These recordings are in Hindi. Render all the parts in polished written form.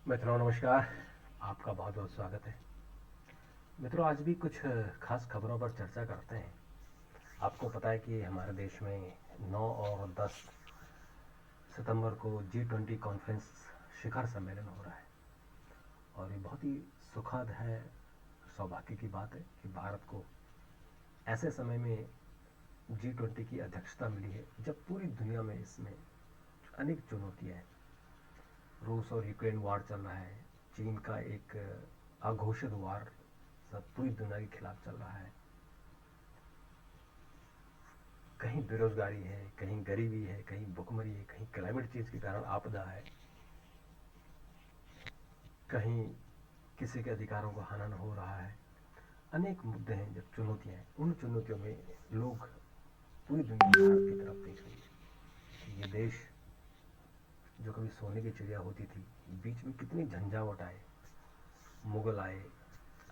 मित्रों नमस्कार। आपका बहुत बहुत स्वागत है। मित्रों आज भी कुछ खास खबरों पर चर्चा करते हैं। आपको पता है कि हमारे देश में 9 और 10 सितंबर को G20 कॉन्फ्रेंस शिखर सम्मेलन हो रहा है और ये बहुत ही सुखद है, सौभाग्य की बात है कि भारत को ऐसे समय में G20 की अध्यक्षता मिली है जब पूरी दुनिया में इसमें अनेक चुनौतियाँ हैं। रूस और यूक्रेन वार चल रहा है, चीन का एक अघोषित वार सब पूरी दुनिया के खिलाफ चल रहा है। कहीं बेरोजगारी है, कहीं गरीबी है, कहीं भुखमरी है, कहीं क्लाइमेट चेंज के कारण आपदा है, कहीं किसी के अधिकारों का हनन हो रहा है। अनेक मुद्दे हैं, जब चुनौतियां हैं, उन चुनौतियों में लोग पूरी दुनिया भारत की तरफ देख रही है। ये देश जो कभी सोने की चिड़िया होती थी, बीच में कितनी झंझावट आए, मुगल आए,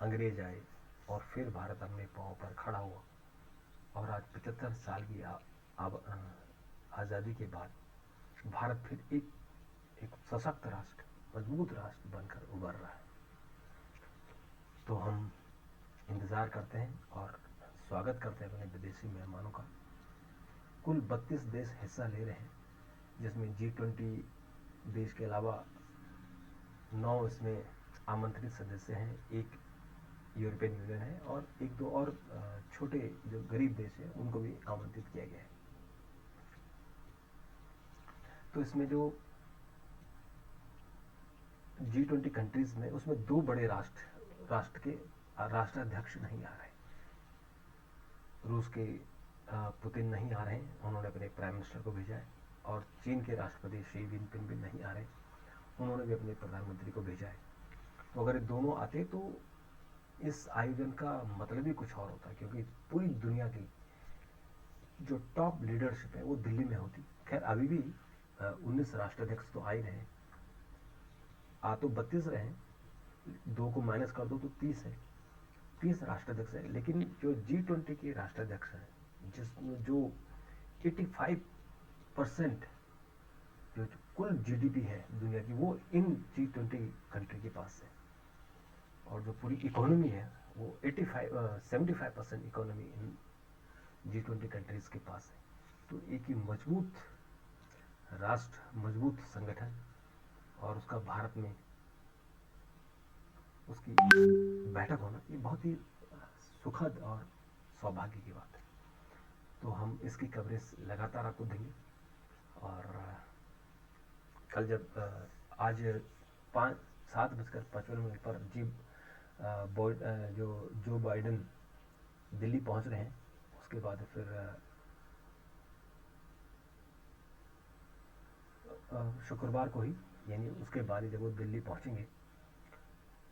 अंग्रेज आए और फिर भारत अपने पाँव पर खड़ा हुआ और आज 75 साल की आज़ादी के बाद भारत फिर एक सशक्त राष्ट्र, मजबूत राष्ट्र बनकर उभर रहा है। तो हम इंतज़ार करते हैं और स्वागत करते हैं अपने विदेशी मेहमानों का। कुल 32 देश हिस्सा ले रहे हैं, जिसमें G20 देश के अलावा 9 इसमें आमंत्रित सदस्य हैं, एक यूरोपियन यूनियन है और एक दो और छोटे जो गरीब देश हैं उनको भी आमंत्रित किया गया है। तो इसमें जो G20 कंट्रीज में उसमें दो बड़े राष्ट्र के राष्ट्राध्यक्ष नहीं आ रहे। रूस के पुतिन नहीं आ रहे हैं, उन्होंने अपने प्राइम मिनिस्टर को भेजा है, और चीन के राष्ट्रपति शी जिनपिंग भी नहीं आ रहे, उन्होंने भी अपने प्रधानमंत्री को भेजा है। तो अगर ये दोनों आते तो इस आयोजन का मतलब ही कुछ और होता, क्योंकि पूरी दुनिया की जो टॉप लीडरशिप है वो दिल्ली में होती। खैर अभी भी 19 राष्ट्राध्यक्ष तो आ ही रहे हैं, आ तो 32 रहे हैं, 2 को माइनस कर दो तो 30 है, 30 राष्ट्राध्यक्ष है। लेकिन जो G20 के राष्ट्राध्यक्ष हैं, जिसमें जो 85% जो कुल जीडीपी है दुनिया की वो इन G20 कंट्री के पास है, और जो पूरी इकोनॉमी है वो 75% इकोनॉमी इन G20 कंट्रीज के पास है। तो एक ही मजबूत राष्ट्र, मजबूत संगठन, और उसका भारत में उसकी बैठक होना ये बहुत ही सुखद और सौभाग्य की बात है। तो हम इसकी कवरेज लगातार आपको देंगे। और कल जब आज 7:55 पर जो जो बाइडन दिल्ली पहुंच रहे हैं, उसके बाद फिर शुक्रवार को ही, यानी उसके बाद ही जब वो दिल्ली पहुंचेंगे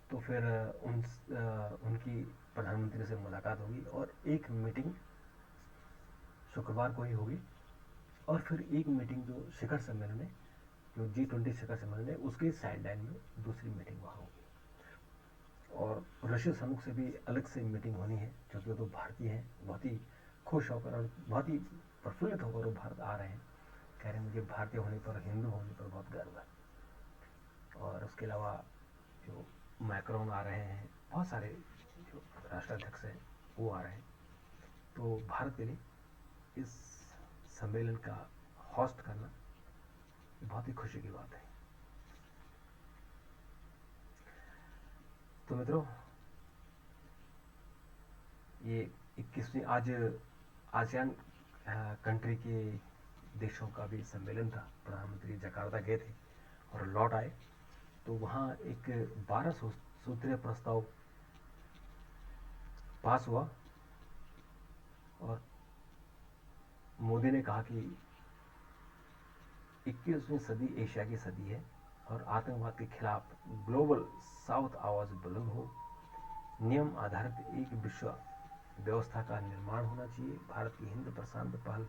तो फिर उनकी प्रधानमंत्री से मुलाकात होगी और एक मीटिंग शुक्रवार को ही होगी, और फिर एक मीटिंग जो शिखर सम्मेलन है, जो G20 शिखर सम्मेलन है, उसके साइड लाइन में दूसरी मीटिंग वहाँ होगी। और ऋषि समुख से भी अलग से मीटिंग होनी है, क्योंकि वो तो भारतीय हैं, बहुत ही खुश होकर और बहुत ही प्रफुल्लित होकर वो भारत आ रहे हैं। कह रहे हैं मुझे भारतीय होने पर, हिंदू होने पर बहुत गर्व है। और उसके अलावा जो मैक्रोन आ रहे हैं, बहुत सारे जो राष्ट्राध्यक्ष हैं वो आ रहे हैं। तो भारत के लिए इस सम्मेलन का होस्ट करना बहुत ही खुशी की बात है। तो मित्रों, ये 21वीं आज आसियान कंट्री के देशों का भी सम्मेलन था। प्रधानमंत्री जकार्ता गए थे और लौट आए, तो वहाँ एक 12 सूत्रीय प्रस्ताव पास हुआ, और मोदी ने कहा कि 21वीं सदी एशिया की सदी है और आतंकवाद के खिलाफ ग्लोबल साउथ आवाज बुलंद हो, नियम आधारित एक विश्व व्यवस्था का निर्माण होना चाहिए। भारत की हिंद प्रशांत पहल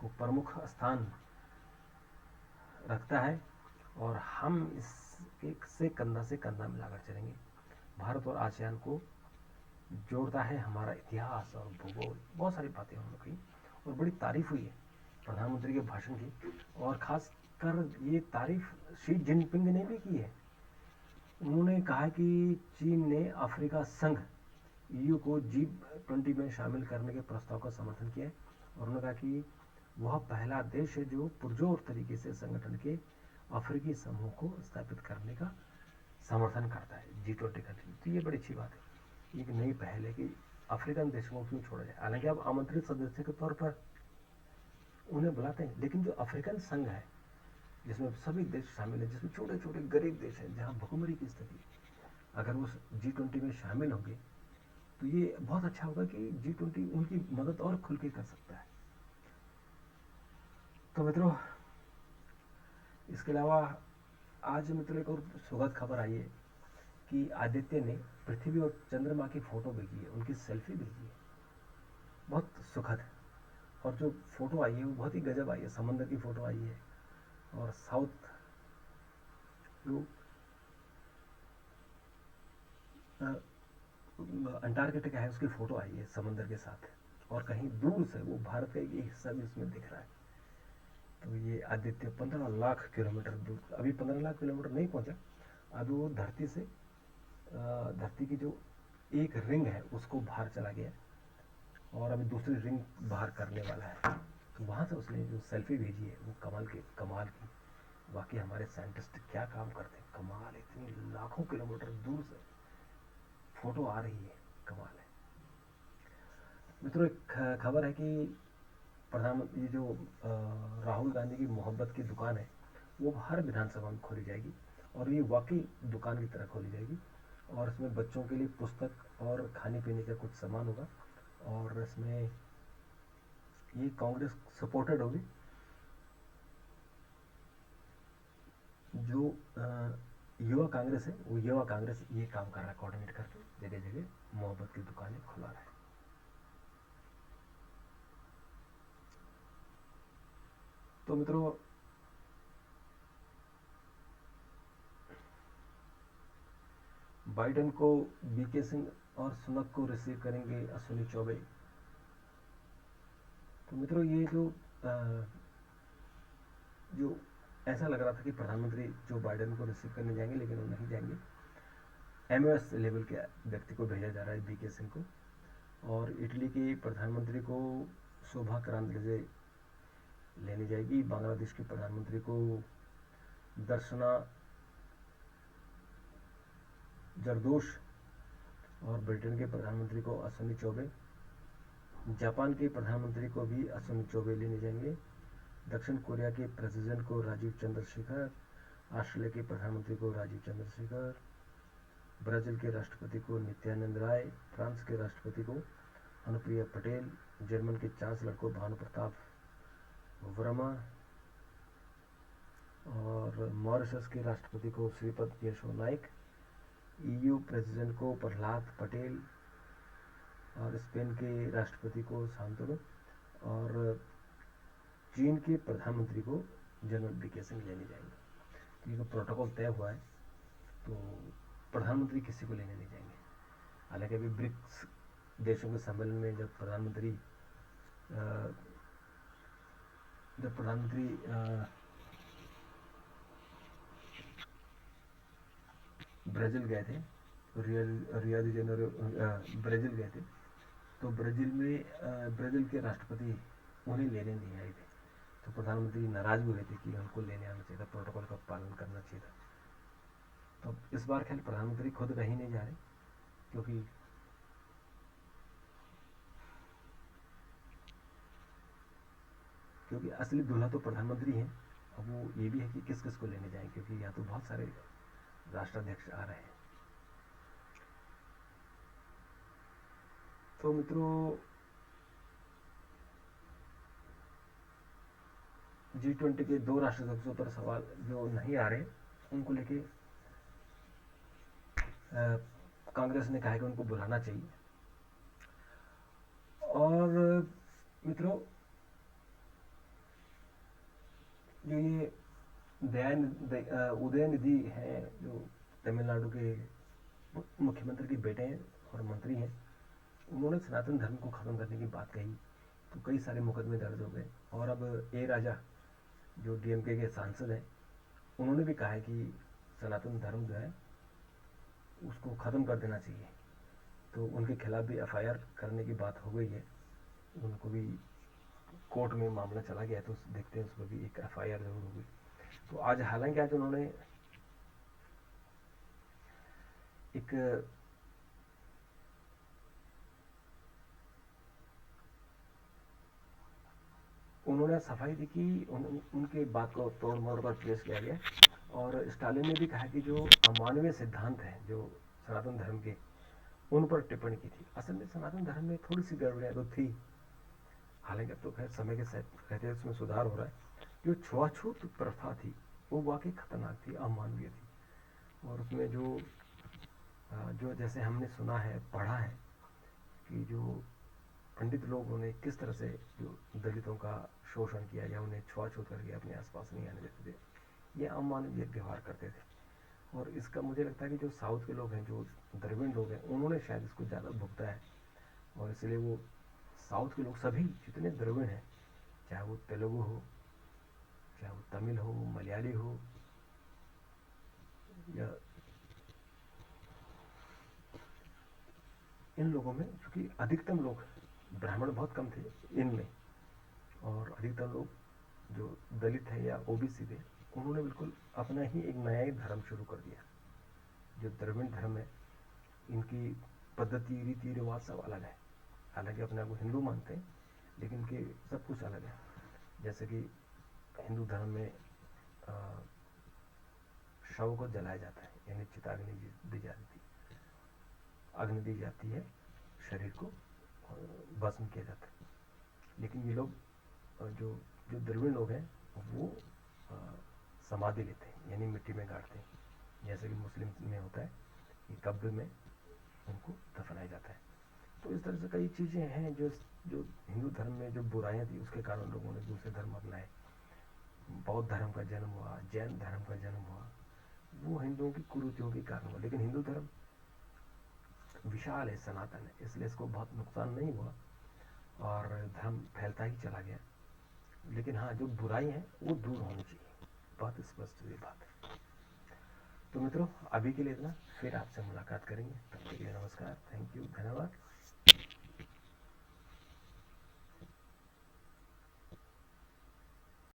को प्रमुख स्थान रखता है और हम इससे कंधा से कंधा मिलाकर चलेंगे। भारत और आसियान को जोड़ता है हमारा इतिहास और भूगोल। बहुत सारी बातें उन्होंने कही और बड़ी तारीफ हुई है प्रधानमंत्री के भाषण की, और खास कर ये तारीफ शी जिनपिंग ने भी की है। उन्होंने कहा कि चीन ने अफ्रीका संघ ईयू को G20 में शामिल करने के प्रस्ताव का समर्थन किया है और उन्होंने कहा कि वह पहला देश है जो पुरजोर तरीके से संगठन के अफ्रीकी समूह को स्थापित करने का समर्थन करता है G20 कंट्री। तो ये बड़ी अच्छी बात है, एक नई पहल है कि अफ्रीकन देशों को क्यों छोड़ा जाए। हालांकि अब आमंत्रित सदस्य के तौर पर उन्हें बुलाते हैं, लेकिन जो अफ्रीकन संघ है जिसमें सभी देश शामिल हैं, जिसमें छोटे छोटे गरीब देश हैं जहाँ भुखमरी की स्थिति, अगर वो G20 में शामिल होंगे तो ये बहुत अच्छा होगा कि G20 उनकी मदद और खुल के कर सकता है। तो मित्रों, इसके अलावा आज मित्रों एक और सुखद खबर आई है कि आदित्य ने पृथ्वी और चंद्रमा की फोटो भेजी है, उनकी सेल्फी भेजी है, बहुत सुखद है। और जो फोटो आई है वो बहुत ही गजब आई है, समंदर की फोटो आई है और साउथ जो अंटार्कटिका है उसकी फोटो आई है समंदर के साथ, और कहीं दूर से वो भारत का एक हिस्सा भी उसमें दिख रहा है। तो ये आदित्य 15 लाख किलोमीटर दूर, अभी 15 लाख किलोमीटर नहीं पहुंचा, अभी वो धरती से धरती की जो एक रिंग है उसको बाहर चला गया और अभी दूसरी रिंग बाहर करने वाला है। तो वहाँ से उसने जो सेल्फी भेजी है वो कमाल की। बाकी हमारे साइंटिस्ट क्या काम करते हैं, कमाल, इतनी लाखों किलोमीटर दूर से फोटो आ रही है, कमाल है। मित्रों, एक खबर है कि प्रधानमंत्री जो राहुल गांधी की मोहब्बत की दुकान है वो हर विधानसभा में खोली जाएगी और ये वाकई दुकान की तरह खोली जाएगी और इसमें बच्चों के लिए पुस्तक और खाने पीने का कुछ सामान होगा और इसमें ये कांग्रेस सपोर्टेड होगी। जो युवा कांग्रेस है वो युवा कांग्रेस ये काम कर रहा है, कोऑर्डिनेट करके जगह जगह मोहब्बत की दुकानें खुला रहा है। तो मित्रों, बाइडेन को बीके सिंह और सुनक को रिसीव करेंगे अश्विनी चौबे। तो मित्रों, ये जो ऐसा लग रहा था कि प्रधानमंत्री जो बाइडेन को रिसीव करने जाएंगे, लेकिन वो नहीं जाएंगे। एमओएस लेवल के व्यक्ति को भेजा जा रहा है, बीके सिंह को, और इटली के प्रधानमंत्री को शोभा करांतले लेनी जाएगी। बांग्लादेश के प्रधानमंत्री को दर्शना जरदोश और ब्रिटेन के प्रधानमंत्री को अश्विनी चौबे। जापान के प्रधानमंत्री को भी अश्विनी चौबे लेने जाएंगे। दक्षिण कोरिया के प्रेसिडेंट को राजीव चंद्रशेखर, ऑस्ट्रेलिया के प्रधानमंत्री को राजीव चंद्रशेखर, ब्राजील के राष्ट्रपति को नित्यानंद राय, फ्रांस के राष्ट्रपति को अनुप्रिया पटेल, जर्मन के चांसलर को भानु प्रताप वर्मा और मॉरिशस के राष्ट्रपति को श्रीपद येशो नाइक, ईयू प्रेसिडेंट को प्रहलाद पटेल और स्पेन के राष्ट्रपति को सांतोनो और चीन के प्रधानमंत्री को जनरल बीके सिंह लेने जाएंगे। ये तो प्रोटोकॉल तय हुआ है, तो प्रधानमंत्री किसी को लेने नहीं जाएंगे। हालांकि अभी ब्रिक्स देशों के सम्मेलन में जब प्रधानमंत्री ब्राज़ील गए थे, रियो डी जेनेरो ब्राज़ील गए थे, तो ब्राज़ील के राष्ट्रपति उन्हें लेने नहीं आए थे, तो प्रधानमंत्री नाराज भी हुए थे कि उनको लेने आना चाहिए था, प्रोटोकॉल का पालन करना चाहिए था। तो इस बार खैर प्रधानमंत्री खुद कहीं नहीं जा रहे, क्योंकि असली दूल्हा तो प्रधानमंत्री हैं। अब वो ये भी है कि किस किस को लेने जाएं, क्योंकि यहाँ तो बहुत सारे राष्ट्राध्यक्ष आ रहे हैं। तो मित्रों, G20 के 2 राष्ट्राध्यक्षों पर सवाल जो नहीं आ रहे उनको लेके कांग्रेस ने कहा कि उनको बुलाना चाहिए। और मित्रों, जो ये उदयनिधि हैं, जो तमिलनाडु के मुख्यमंत्री के बेटे हैं और मंत्री हैं, उन्होंने सनातन धर्म को ख़त्म करने की बात कही, तो कई सारे मुकदमे दर्ज हो गए। और अब ए राजा जो डीएमके के सांसद हैं, उन्होंने भी कहा है कि सनातन धर्म जो है उसको ख़त्म कर देना चाहिए। तो उनके खिलाफ भी एफआईआर करने की बात हो गई है। उनको भी कोर्ट में मामला चला गया, तो देखते हैं उस पर भी एक एफआईआर जरूर होगी। तो आज हालांकि आज उन्होंने एक सफाई दी कि उनके बात को तोड़ मोड़ कर पेश किया गया। और स्टालिन ने भी कहा कि जो अमानवीय सिद्धांत हैं जो सनातन धर्म के, उन पर टिप्पणी की थी। असल में सनातन धर्म में थोड़ी सी गड़बड़ियाँ तो थी, हालांकि अब तो खैर समय के साथ कहते हैं उसमें सुधार हो रहा है। जो छुआछूत प्रथा थी वो वाकई खतरनाक थी, अमानवीय थी। और उसमें जो जो जैसे हमने सुना है, पढ़ा है कि जो पंडित लोगों ने किस तरह से जो दलितों का शोषण किया या उन्हें छुआछूत करके अपने आसपास नहीं आने देते थे, ये अमानवीय व्यवहार करते थे। और इसका मुझे लगता है कि जो साउथ के लोग हैं, जो द्रविड़ लोग हैं, उन्होंने शायद इसको ज़्यादा भुगता है। और इसलिए वो साउथ के लोग सभी जितने द्रविड़ हैं, चाहे वो तेलुगु हो, चाहे वो तमिल हो, मलयाली हो, या इन लोगों में, क्योंकि अधिकतम लोग, ब्राह्मण बहुत कम थे इनमें, और अधिकतर लोग जो दलित है या ओबीसी थे, उन्होंने बिल्कुल अपना ही एक नया ही धर्म शुरू कर दिया। जो द्रविड़ धर्म है, इनकी पद्धति, रीति रिवाज सब अलग है। हालांकि अपने आप को हिंदू मानते हैं, लेकिन इनके सब कुछ अलग है। जैसे कि हिंदू धर्म में शव को जलाया जाता है, यानी चिताग्नि दी जाती है, अग्नि दी जाती है, शरीर को भस्म किया जाता है। लेकिन ये लोग जो जो द्रविड़ लोग हैं, वो समाधि लेते हैं, यानी मिट्टी में गाड़ते हैं। जैसे कि मुस्लिम में होता है कि कब्र में उनको दफनाया जाता है। तो इस तरह से कई चीज़ें हैं जो जो हिंदू धर्म में जो बुराइयां थी, उसके कारण लोगों ने दूसरे धर्म अपनाए। बौद्ध धर्म का जन्म हुआ, जैन धर्म का जन्म हुआ, वो हिंदुओं की कुरीतियों के कारण हुआ। लेकिन हिंदू धर्म विशाल है, सनातन है, इसलिए इसको बहुत नुकसान नहीं हुआ और धर्म फैलता ही चला गया। लेकिन हाँ, जो बुराई है वो दूर होनी चाहिए, बहुत स्पष्ट ये बात है। तो मित्रों, अभी के लिए इतना, फिर आपसे मुलाकात करेंगे। तब तक के लिए नमस्कार, थैंक यू, धन्यवाद।